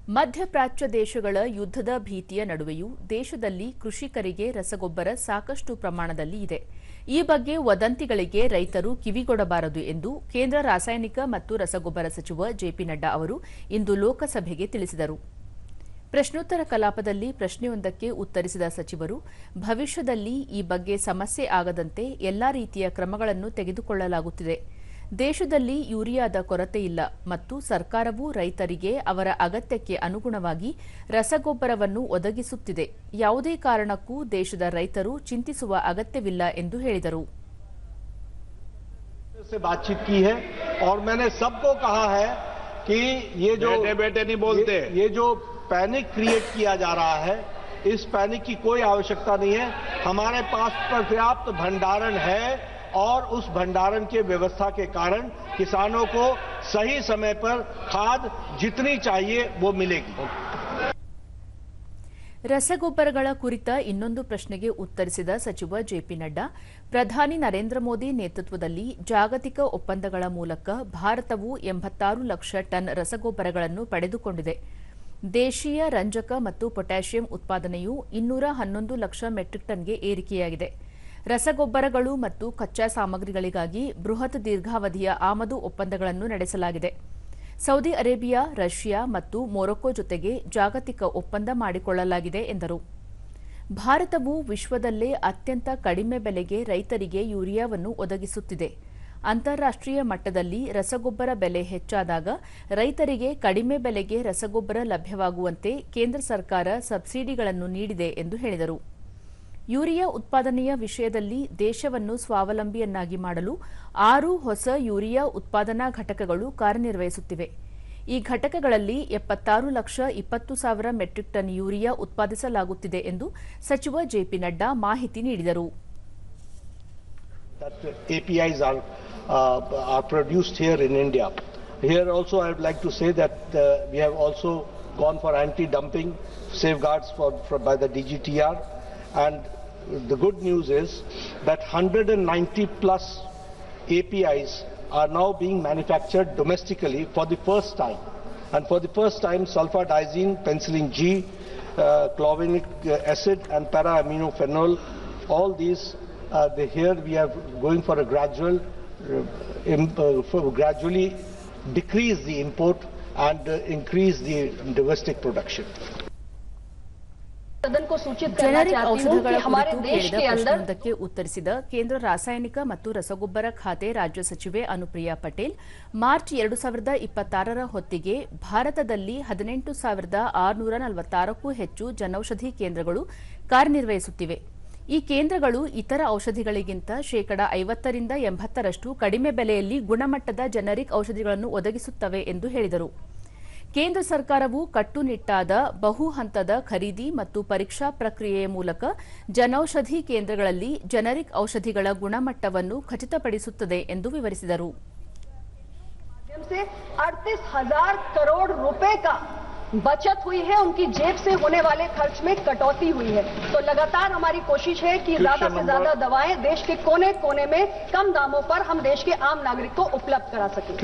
ಮಧ್ಯಪ್ರಾಚ್ಯ ದೇಶಗಳ ಯುದ್ಧದ ಭೀತಿಯ ನಡುವೆಯೂ ದೇಶದಲ್ಲಿ ಕೃಷಿಕರಿಗೆ ರಸಗೊಬ್ಬರ ಸಾಕಷ್ಟು ಪ್ರಮಾಣದಲ್ಲಿ ಇದೆ. ಈ ಬಗ್ಗೆ ವದಂತಿಗಳಿಗೆ ರೈತರು ಕಿವಿಗೊಡಬಾರದು ಎಂದು ಕೇಂದ್ರ ರಾಸಾಯನಿಕ ಮತ್ತು ರಸಗೊಬ್ಬರ ಸಚಿವ ಜೆಪಿ ನಡ್ಡಾ ಅವರು ಇಂದು ಲೋಕಸಭೆಗೆ ತಿಳಿಸಿದರು. ಪ್ರಶ್ನೋತ್ತರ ಕಲಾಪದಲ್ಲಿ ಪ್ರಶ್ನೆಯೊಂದಕ್ಕೆ ಉತ್ತರಿಸಿದ ಸಚಿವರು, ಭವಿಷ್ಯದಲ್ಲಿ ಈ ಬಗ್ಗೆ ಸಮಸ್ಯೆ ಆಗದಂತೆ ಎಲ್ಲಾ ರೀತಿಯ ಕ್ರಮಗಳನ್ನು ತೆಗೆದುಕೊಳ್ಳಲಾಗುತ್ತಿದೆ. ದೇಶದಲ್ಲಿ ಯೂರಿಯಾದ ಕೊರತೆ ಇಲ್ಲ ಮತ್ತು ಸರ್ಕಾರವು ರೈತರಿಗೆ ಅವರ ಅಗತ್ಯಕ್ಕೆ ಅನುಗುಣವಾಗಿ ರಸಗೊಬ್ಬರವನ್ನು ಒದಗಿಸುತ್ತಿದೆ. ಯಾವುದೇ ಕಾರಣಕ್ಕೂ ದೇಶದ ರೈತರು ಚಿಂತಿಸುವ ಅಗತ್ಯವಿಲ್ಲ ಎಂದು ಹೇಳಿದರು. से बातचीत की है और मैंने सबको कहा है कि ये जो बेटे नहीं बोलते, ये जो पैनिक क्रिएट किया जा रहा है, इस पैनिक की कोई आवश्यकता नहीं है. हमारे पास पर्याप्त भंडारण है और उस भंडारण के व्यवस्था के कारण किसानों को सही समय पर खाद जितनी चाहिए वो मिलेगी. ರಸಗೊಬ್ಬರಗಳ ಕುರಿತ ಇನ್ನೊಂದು ಪ್ರಶ್ನೆಗೆ ಉತ್ತರಿಸಿದ ಸಚಿವ ಜೆಪಿ ನಡ್ಡಾ, ಪ್ರಧಾನಿ ನರೇಂದ್ರ ಮೋದಿ ನೇತೃತ್ವದಲ್ಲಿ ಜಾಗತಿಕ ಒಪ್ಪಂದಗಳ ಮೂಲಕ ಭಾರತವು 86 ಲಕ್ಷ ಟನ್ ರಸಗೊಬ್ಬರಗಳನ್ನು ಪಡೆದುಕೊಂಡಿದೆ. ದೇಶೀಯ ರಂಜಕ ಮತ್ತು ಪೊಟ್ಯಾಷಿಯಂ ಉತ್ಪಾದನೆಯು 211 ಲಕ್ಷ ಮೆಟ್ರಿಕ್ ಟನ್ಗೆ ಏರಿಕೆಯಾಗಿದೆ. ರಸಗೊಬ್ಬರಗಳು ಮತ್ತು ಕಚ್ಚಾ ಸಾಮಗ್ರಿಗಳಿಗಾಗಿ ಬೃಹತ್ ದೀರ್ಘಾವಧಿಯ ಆಮದು ಒಪ್ಪಂದಗಳನ್ನು ನಡೆಸಲಾಗಿದೆ. ಸೌದಿ ಅರೇಬಿಯಾ, ರಷ್ಯಾ ಮತ್ತು ಮೊರೊಕೊ ಜೊತೆಗೆ ಜಾಗತಿಕ ಒಪ್ಪಂದ ಮಾಡಿಕೊಳ್ಳಲಾಗಿದೆ ಎಂದರು. ಭಾರತವು ವಿಶ್ವದಲ್ಲೇ ಅತ್ಯಂತ ಕಡಿಮೆ ಬೆಲೆಗೆ ರೈತರಿಗೆ ಯೂರಿಯಾವನ್ನು ಒದಗಿಸುತ್ತಿದೆ. ಅಂತಾರಾಷ್ಟ್ರೀಯ ಮಟ್ಟದಲ್ಲಿ ರಸಗೊಬ್ಬರ ಬೆಲೆ ಹೆಚ್ಚಾದಾಗ ರೈತರಿಗೆ ಕಡಿಮೆ ಬೆಲೆಗೆ ರಸಗೊಬ್ಬರ ಲಭ್ಯವಾಗುವಂತೆ ಕೇಂದ್ರ ಸರ್ಕಾರ ಸಬ್ಸಿಡಿಗಳನ್ನು ನೀಡಿದೆ ಎಂದು ಹೇಳಿದರು. ಯೂರಿಯಾ ಉತ್ಪಾದನೆಯ ವಿಷಯದಲ್ಲಿ ದೇಶವನ್ನು ಸ್ವಾವಲಂಬಿಯನ್ನಾಗಿ ಮಾಡಲು 6 ಹೊಸ ಯೂರಿಯಾ ಉತ್ಪಾದನಾ ಘಟಕಗಳು ಕಾರ್ಯನಿರ್ವಹಿಸುತ್ತಿವೆ. ಈ ಘಟಕಗಳಲ್ಲಿ 76 ಲಕ್ಷ 20 ಸಾವಿರ ಮೆಟ್ರಿಕ್ ಟನ್ ಯೂರಿಯಾ ಉತ್ಪಾದಿಸಲಾಗುತ್ತಿದೆ ಎಂದು ಸಚಿವ ಜೆಪಿ ನಡ್ಡಾ ಮಾಹಿತಿ ನೀಡಿದರು. APIs are produced here in India. Here also I would like to say that we have also gone for anti-dumping safeguards by the DGTR. And the good news is that 190 plus APIs are now being manufactured domestically for the first time. And for the first time, sulfadiazine, penicillin G, clovinic acid and para-aminophenol, all these, here we are going for a gradually decrease the import and increase the domestic production. Generic ಔಷಧಗಳ ಕುರಿತು ಕೇಳಿದ ಪ್ರಶ್ನೆಯೊಂದಕ್ಕೆ ಉತ್ತರಿಸಿದ ಕೇಂದ್ರ ರಾಸಾಯನಿಕ ಮತ್ತು ರಸಗೊಬ್ಬರ ಖಾತೆ ರಾಜ್ಯ ಸಚಿವೆ ಅನುಪ್ರಿಯಾ ಪಟೇಲ್, ಮಾರ್ಚ್ 2026ರ ಹೊತ್ತಿಗೆ ಭಾರತದಲ್ಲಿ 18,646ಕ್ಕೂ ಹೆಚ್ಚು ಜನೌಷಧಿ ಕೇಂದ್ರಗಳು ಕಾರ್ಯನಿರ್ವಹಿಸುತ್ತಿವೆ. ಈ ಕೇಂದ್ರಗಳು ಇತರ ಔಷಧಿಗಳಿಗಿಂತ ಶೇಕಡಾ 50 ರಿಂದ 80ರಷ್ಟು ಕಡಿಮೆ ಬೆಲೆಯಲ್ಲಿ ಗುಣಮಟ್ಟದ ಜನರಿಕ್ ಔಷಧಿಗಳನ್ನು ಒದಗಿಸುತ್ತವೆ ಎಂದು ಹೇಳಿದರು. ಕೇಂದ್ರ ಸರ್ಕಾರವು ಕಟ್ಟುನಿಟ್ಟಾದ ಬಹು ಹಂತದ ಖರೀದಿ ಮತ್ತು ಪರೀಕ್ಷಾ ಪ್ರಕ್ರಿಯೆಯ ಮೂಲಕ ಜನೌಷಧಿ ಕೇಂದ್ರಗಳಲ್ಲಿ ಜನರಿಕ್ ಔಷಧಿಗಳ ಗುಣಮಟ್ಟವನ್ನು ಖಚಿತಪಡಿಸುತ್ತದೆ ಎಂದು ವಿವರಿಸಿದರು. 38,000 करोड़ रुपए का बचत हुई है, उनकी जेब से होने वाले खर्च में कटौती हुई है. तो लगातार हमारी कोशिश है कि ज्यादा से ज्यादा दवाएं देश के कोने कोने में कम दामों पर हम देश के आम नागरिक को उपलब्ध करा सकें.